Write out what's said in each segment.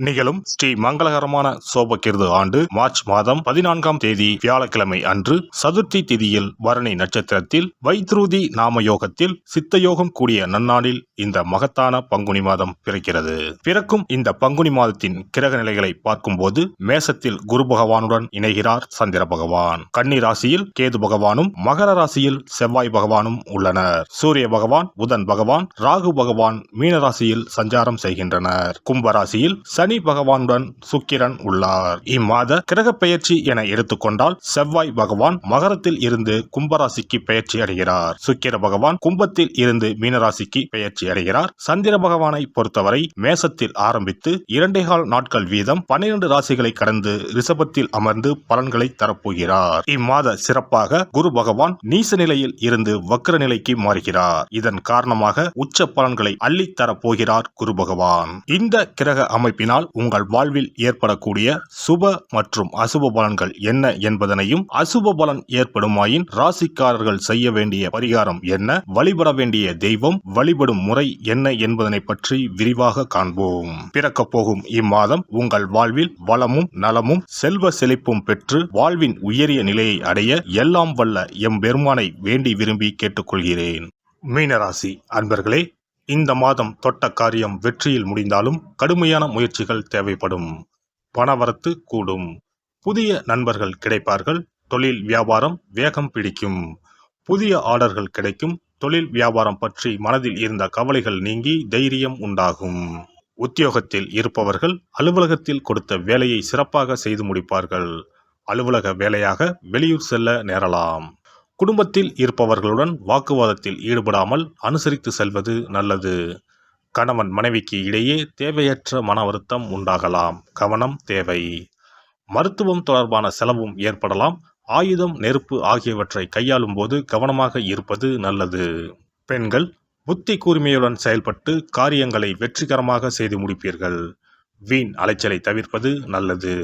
நிகழும் ஸ்ரீ மங்களகரமான சோபகிருது ஆண்டு மார்ச் மாதம் 14ஆம் தேதி வியாழக்கிழமை அன்று சதுர்த்தி திதியில் பரணி நட்சத்திரத்தில் வைத்ருதி நாம யோகத்தில் சித்தயோகம் கூடிய நன்னாளில் இந்த மகத்தான பங்குனி மாதம் பிறக்கிறது. பிறக்கும் இந்த பங்குனி மாதத்தின் கிரக நிலைகளை பார்க்கும்போது மேசத்தில் குரு பகவானுடன் இணைகிறார் சந்திர பகவான். கன்னி ராசியில் கேது பகவானும் மகர ராசியில் செவ்வாய் பகவானும் உள்ளனர். சூரிய பகவான், புதன் பகவான், ராகு பகவான் மீன ராசியில் சஞ்சாரம் செய்கின்றனர். கும்பராசியில் சனி பகவானுடன் சுக்கிரன் உள்ளார். இம்மாத கிரக பெயர்ச்சி என எடுத்துக்கொண்டால் செவ்வாய் பகவான் மகரத்தில் இருந்து கும்பராசிக்கு பெயர்ச்சி அடைகிறார். சுக்கிர பகவான் கும்பத்தில் இருந்து மீனராசிக்கு பெயர்ச்சி அடைகிறார். சந்திர பகவானை பொறுத்தவரை மேசத்தில் ஆரம்பித்து 2.25 நாட்கள் வீதம் 12 ராசிகளை கடந்து ரிஷபத்தில் அமர்ந்து பலன்களை தரப்போகிறார். இம்மாத சிறப்பாக குரு பகவான் நீச நிலையில் இருந்து வக்ர நிலைக்கு மாறுகிறார். இதன் காரணமாக உச்ச பலன்களை அள்ளி தரப்போகிறார் குரு பகவான். இந்த கிரக அமைப்பினால் உங்கள் வாழ்வில் ஏற்படக்கூடிய சுப மற்றும் அசுப பலன்கள் என்ன என்பதனையும், அசுப பலன் ஏற்படுமாயின் ராசிக்காரர்கள் செய்ய வேண்டிய பரிகாரம் என்ன, வழிபட வேண்டிய தெய்வம், வழிபடும் முறை என்ன என்பதனை பற்றி விரிவாக காண்போம். பிறக்க போகும் இம்மாதம் உங்கள் வாழ்வில் வளமும் நலமும் செல்வ செழிப்பும் பெற்று வாழ்வின் உயரிய நிலையை அடைய எல்லாம் வல்ல எம்பெருமானை வேண்டி விரும்பி கேட்டுக்கொள்கிறேன். மீனராசி அன்பர்களே, இந்த மாதம் தொட்ட காரியம் வெற்றியில் முடிந்தாலும் கடுமையான முயற்சிகள் தேவைப்படும். பணவரத்து கூடும். புதிய நண்பர்கள் கிடைப்பார்கள். தொழில் வியாபாரம் வேகம் பிடிக்கும். புதிய ஆர்டர்கள் கிடைக்கும். தொழில் வியாபாரம் பற்றி மனதில் இருந்த கவலைகள் நீங்கி தைரியம் உண்டாகும். உத்தியோகத்தில் இருப்பவர்கள் அலுவலகத்தில் கொடுத்த வேலையை சிறப்பாக செய்து முடிப்பார்கள். அலுவலக வேலையாக வெளியூர் செல்ல நேரலாம். குடும்பத்தில் இருப்பவர்களுடன் வாக்குவாதத்தில் ஈடுபடாமல் அனுசரித்து செல்வது நல்லது. கணவன் மனைவிக்கு இடையே தேவையற்ற மன வருத்தம் உண்டாகலாம். கவனம் தேவை. மருத்துவம் தொடர்பான செலவும் ஏற்படலாம். ஆயுதம், நெருப்பு ஆகியவற்றை கையாளும் போது கவனமாக இருப்பது நல்லது. பெண்கள் புத்தி கூர்மையுடன் செயல்பட்டு காரியங்களை வெற்றிகரமாக செய்து முடிப்பீர்கள். வீண் அலைச்சலை தவிர்ப்பது நல்லது.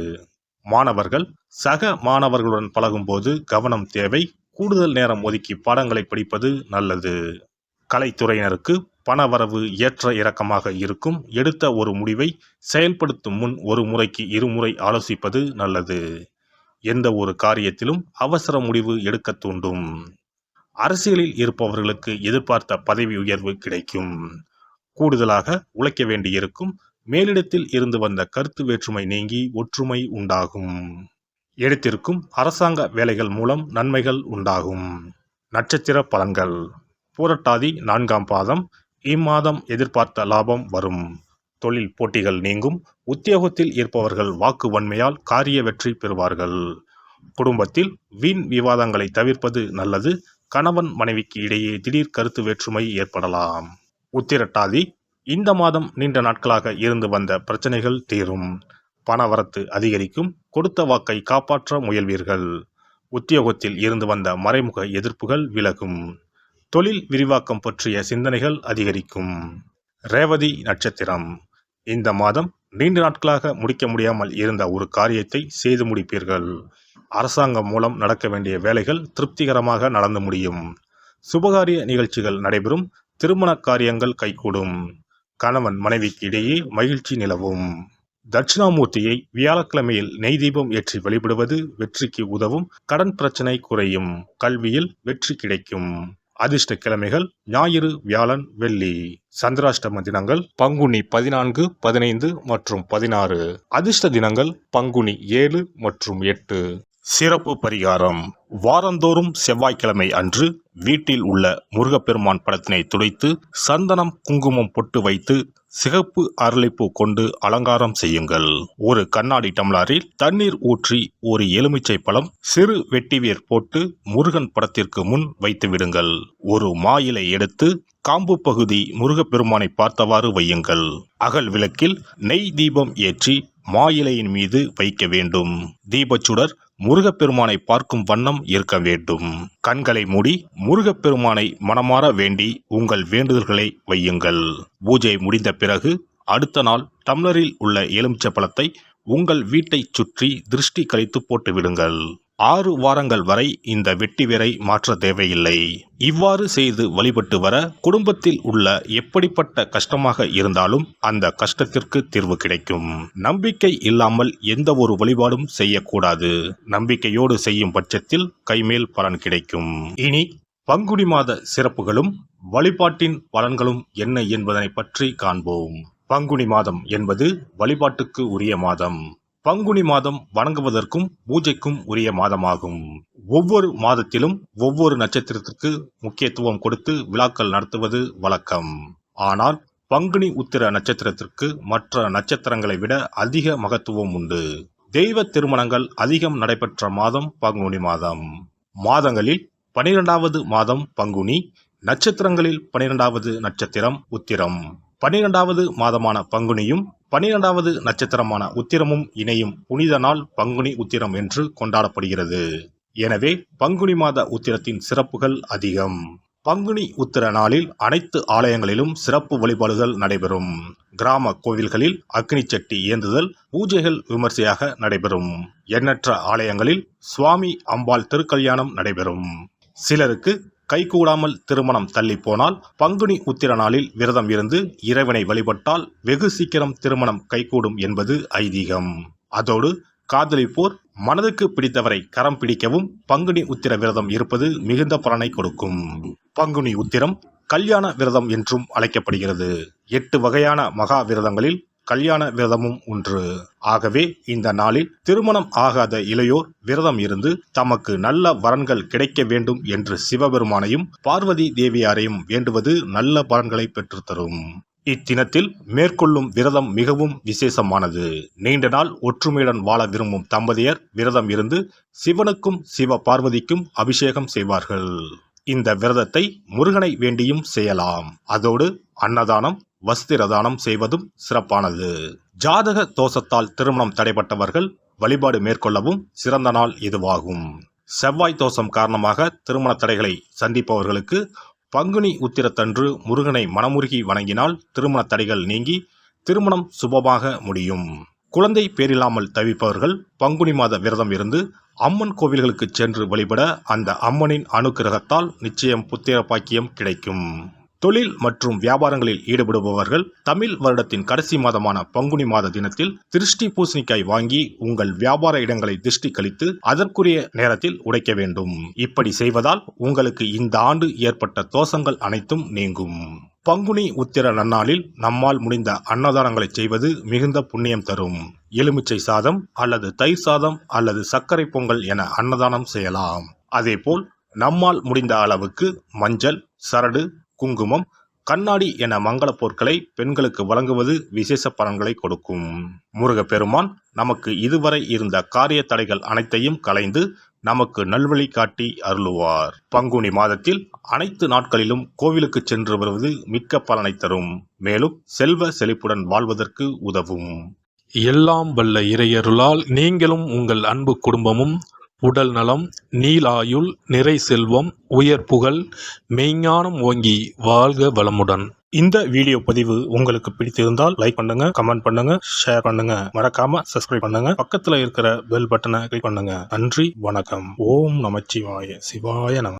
மாணவர்கள் சக மாணவர்களுடன் பழகும்போது கவனம் தேவை. கூடுதல் நேரம் ஒதுக்கி பாடங்களை படிப்பது நல்லது. கலைத்துறையினருக்கு பணவரவு ஏற்ற இறக்கமாக இருக்கும். எடுத்த ஒரு முடிவை செயல்படுத்தும் முன் ஒரு முறைக்கு இருமுறை ஆலோசிப்பது நல்லது. எந்த ஒரு காரியத்திலும் அவசர முடிவு எடுக்க தூண்டும். அரசியலில் இருப்பவர்களுக்கு எதிர்பார்த்த பதவி உயர்வு கிடைக்கும். கூடுதலாக உழைக்க வேண்டியிருக்கும். மேலிடத்தில் இருந்து வந்த கருத்து வேற்றுமை நீங்கி ஒற்றுமை உண்டாகும். எடுத்திருக்கும் அரசாங்க வேலைகள் மூலம் நன்மைகள் உண்டாகும். நட்சத்திர பலன்கள். பூரட்டாதி 4ஆம் பாதம். இம்மாதம் எதிர்பார்த்த லாபம் வரும். தொழில் போட்டிகள் நீங்கும். உத்தியோகத்தில் இருப்பவர்கள் வாக்கு வன்மையால் காரிய வெற்றி பெறுவார்கள். குடும்பத்தில் வீண் விவாதங்களை தவிர்ப்பது நல்லது. கணவன் மனைவிக்கு இடையே திடீர் கருத்து வேற்றுமை ஏற்படலாம். உத்திரட்டாதி. இந்த மாதம் நீண்ட நாட்களாக இருந்து வந்த பிரச்சனைகள் தீரும். பணவரத்து அதிகரிக்கும். கொடுத்த வாக்கை காப்பாற்ற முயல்வீர்கள். உத்தியோகத்தில் இருந்து வந்த மறைமுக எதிர்ப்புகள் விலகும். தொழில் விரிவாக்கம் பற்றிய சிந்தனைகள் அதிகரிக்கும். ரேவதி நட்சத்திரம். இந்த மாதம் நீண்ட நாட்களாக முடிக்க முடியாமல் இருந்த ஒரு காரியத்தை செய்து முடிப்பீர்கள். அரசாங்கம் மூலம் நடக்க வேண்டிய வேலைகள் திருப்திகரமாக நடந்து முடியும். சுபகாரிய நிகழ்ச்சிகள் நடைபெறும். திருமண காரியங்கள் கைகூடும். கணவன் மனைவிக்கு இடையே மகிழ்ச்சி நிலவும். தட்சிணாமூர்த்தியை வியாழக்கிழமையில் நெய் தீபம் ஏற்றி வழிபடுவது வெற்றிக்கு உதவும். கடன் பிரச்சனை குறையும். கல்வியில் வெற்றி கிடைக்கும். அதிர்ஷ்ட கிழமைகள் ஞாயிறு, வியாழன், வெள்ளி. சந்திராஷ்டம தினங்கள் பங்குனி 14, 15 மற்றும் 16. அதிர்ஷ்ட தினங்கள் பங்குனி 7 மற்றும் 8. சிறப்பு பரிகாரம். வாரந்தோறும் செவ்வாய்க்கிழமை அன்று வீட்டில் உள்ள முருகப்பெருமான் படத்தினை துடைத்து சந்தனம், குங்குமம் பொட்டு வைத்து சிகப்பு அரளிப்பூ கொண்டு அலங்காரம் செய்யுங்கள். ஒரு கண்ணாடி டம்ளரில் தண்ணீர் ஊற்றி ஒரு எலுமிச்சை பழம், சிறு வெட்டிவேர் போட்டு முருகன் படத்திற்கு முன் வைத்து விடுங்கள். ஒரு மா இலை எடுத்து காம்பு பகுதி முருகப்பெருமானை பார்த்தவாறு வையுங்கள். அகல் விளக்கில் நெய் தீபம் ஏற்றி மா இலையின் மீது வைக்க வேண்டும். தீபச்சுடர் முருகப்பெருமானை பார்க்கும் வண்ணம் இருக்க வேண்டும். கண்களை மூடி முருகப்பெருமானை மனமாற வேண்டி உங்கள் வேண்டுதல்களை வையுங்கள். பூஜை முடிந்த பிறகு அடுத்த நாள் டம்ளரில் உள்ள எலுமிச்சை பழத்தை உங்கள் வீட்டை சுற்றி திருஷ்டி கழித்து போட்டு விடுங்கள். 6 வாரங்கள் வரை இந்த வெட்டி வேரை மாற்ற தேவையில்லை. இவ்வாறு செய்து வழிபட்டு வர குடும்பத்தில் உள்ள எப்படிப்பட்ட கஷ்டமாக இருந்தாலும் அந்த கஷ்டத்திற்கு தீர்வு கிடைக்கும். நம்பிக்கை இல்லாமல் எந்த ஒரு வழிபாடும் செய்யக்கூடாது. நம்பிக்கையோடு செய்யும் பட்சத்தில் கைமேல் பலன் கிடைக்கும். இனி பங்குனி மாத சிறப்புகளும் வழிபாட்டின் பலன்களும் என்ன என்பதனை பற்றி காண்போம். பங்குனி மாதம் என்பது வழிபாட்டுக்கு உரிய மாதம். பங்குனி மாதம் வணங்குவதற்கும் பூஜைக்கும் உரிய மாதமாகும். ஒவ்வொரு மாதத்திலும் ஒவ்வொரு நட்சத்திரத்திற்கு முக்கியத்துவம் கொடுத்து விழாக்கள் நடத்துவது வழக்கம். ஆனால் பங்குனி உத்திர நட்சத்திரத்திற்கு மற்ற நட்சத்திரங்களை விட அதிக மகத்துவம் உண்டு. தெய்வ திருமணங்கள் அதிகம் நடைபெற்ற மாதம் பங்குனி மாதம். மாதங்களில் 12வது மாதம் பங்குனி, நட்சத்திரங்களில் 12வது நட்சத்திரம் உத்திரம். 12வது மாதமான பங்குனியும் 12வது நட்சத்திரமான உத்திரமும் இணையும் புனித நாள் பங்குனி உத்திரம் என்று கொண்டாடப்படுகிறது. எனவே பங்குனி மாத உத்திரத்தின் சிறப்புகள் அதிகம். பங்குனி உத்திர நாளில் அனைத்து ஆலயங்களிலும் சிறப்பு வழிபாடுகள் நடைபெறும். கிராம கோவில்களில் அக்னி சட்டி ஏந்துதல், பூஜைகள் விமர்சையாக நடைபெறும். எண்ணற்ற ஆலயங்களில் சுவாமி அம்பாள் திருக்கல்யாணம் நடைபெறும். சிலருக்கு கைகூடாமல் திருமணம் தள்ளி போனால் பங்குனி உத்திர நாளில் விரதம் இருந்து இறைவனை வழிபட்டால் வெகு சீக்கிரம் திருமணம் கைகூடும் என்பது ஐதீகம். அதோடு காதலிப்போர் மனதுக்கு பிடித்தவரை கரம் பிடிக்கவும் பங்குனி உத்திர விரதம் இருப்பது மிகுந்த பலனை கொடுக்கும். பங்குனி உத்திரம் கல்யாண விரதம் என்றும் அழைக்கப்படுகிறது. 8 வகையான மகா விரதங்களில் கல்யாண விரதமும் ஒன்று. ஆகவே இந்த நாளில் திருமணம் ஆகாத இளையோர் விரதம் இருந்து தமக்கு நல்ல வரன்கள் கிடைக்க வேண்டும் என்று சிவபெருமானையும் பார்வதி தேவியாரையும் வேண்டுவது நல்ல பலன்களை பெற்றுத்தரும். இத்தினத்தில் மேற்கொள்ளும் விரதம் மிகவும் விசேஷமானது. நீண்ட நாள் ஒற்றுமையுடன் வாழ விரும்பும் தம்பதியர் விரதம் இருந்து சிவனுக்கும் சிவ பார்வதிக்கும் அபிஷேகம் செய்வார்கள். இந்த விரதத்தை முருகனை வேண்டியும் செய்யலாம். அதோடு அன்னதானம், வஸ்திரதானம் செய்வதும் சிறப்பானது. ஜாதக தோஷத்தால் திருமணம் தடைபட்டவர்கள் வழிபாடு மேற்கொள்ளவும் சிறந்த நாள் இதுவாகும். செவ்வாய் தோஷம் காரணமாக திருமண தடைகளை சந்திப்பவர்களுக்கு பங்குனி உத்திரத்தன்று முருகனை மனமுருகி வணங்கினால் திருமண தடைகள் நீங்கி திருமணம் சுபமாக முடியும். குழந்தை பேரில்லாமல் தவிப்பவர்கள் பங்குனி மாத விரதம் இருந்து அம்மன் கோவில்களுக்கு சென்று வழிபட அந்த அம்மனின் அனுக்கிரகத்தால் நிச்சயம் புத்திர பாக்கியம் கிடைக்கும். தொழில் மற்றும் வியாபாரங்களில் ஈடுபடுபவர்கள் தமிழ் வருடத்தின் கடைசி மாதமான பங்குனி மாத தினத்தில் திருஷ்டி பூசணிக்காய் வாங்கி உங்கள் வியாபார இடங்களை திருஷ்டி கழித்து அதற்குரிய நேரத்தில் உடைக்க வேண்டும். இப்படி செய்வதால் உங்களுக்கு இந்த ஆண்டு ஏற்பட்ட தோஷங்கள் அனைத்தும் நீங்கும். பங்குனி உத்திர நன்னாளில் நம்மால் முடிந்த அன்னதானங்களை செய்வது மிகுந்த புண்ணியம் தரும். எலுமிச்சை சாதம் அல்லது தயிர் சாதம் அல்லது சர்க்கரை பொங்கல் என அன்னதானம் செய்யலாம். அதேபோல் நம்மால் முடிந்த அளவுக்கு மஞ்சள், சரடு, குங்குமம், கண்ணாடி என மங்கள பொருட்களை பெண்களுக்கு வழங்குவது விசேஷ பலன்களை கொடுக்கும். முருகப்பெருமான் நமக்கு இதுவரை இருந்த காரிய தடைகள் அனைத்தையும் களைந்து நமக்கு நல்வழி காட்டி அருளுவார். பங்குனி மாதத்தில் அனைத்து நாட்களிலும் கோவிலுக்கு சென்று வருவது மிக்க பலனை தரும். மேலும் செல்வ செழிப்புடன் வாழ்வதற்கு உதவும். எல்லாம் வல்ல இறையருளால் நீங்களும் உங்கள் அன்பு குடும்பமும் உடல் நலம், நீலாயுள், நிறை செல்வம், உயர் புகழ், மெய்ஞானம் ஓங்கி வாழ்க வளமுடன். இந்த வீடியோ பதிவு உங்களுக்கு பிடித்திருந்தால் லைக் பண்ணுங்க, கமெண்ட் பண்ணுங்க, ஷேர் பண்ணுங்க. மறக்காம சப்ஸ்கிரைப் பண்ணுங்க. பக்கத்துல இருக்கிற பெல் பட்டனை கிளிக் பண்ணுங்க. நன்றி, வணக்கம். ஓம் நமச்சிவாய. சிவாய நம.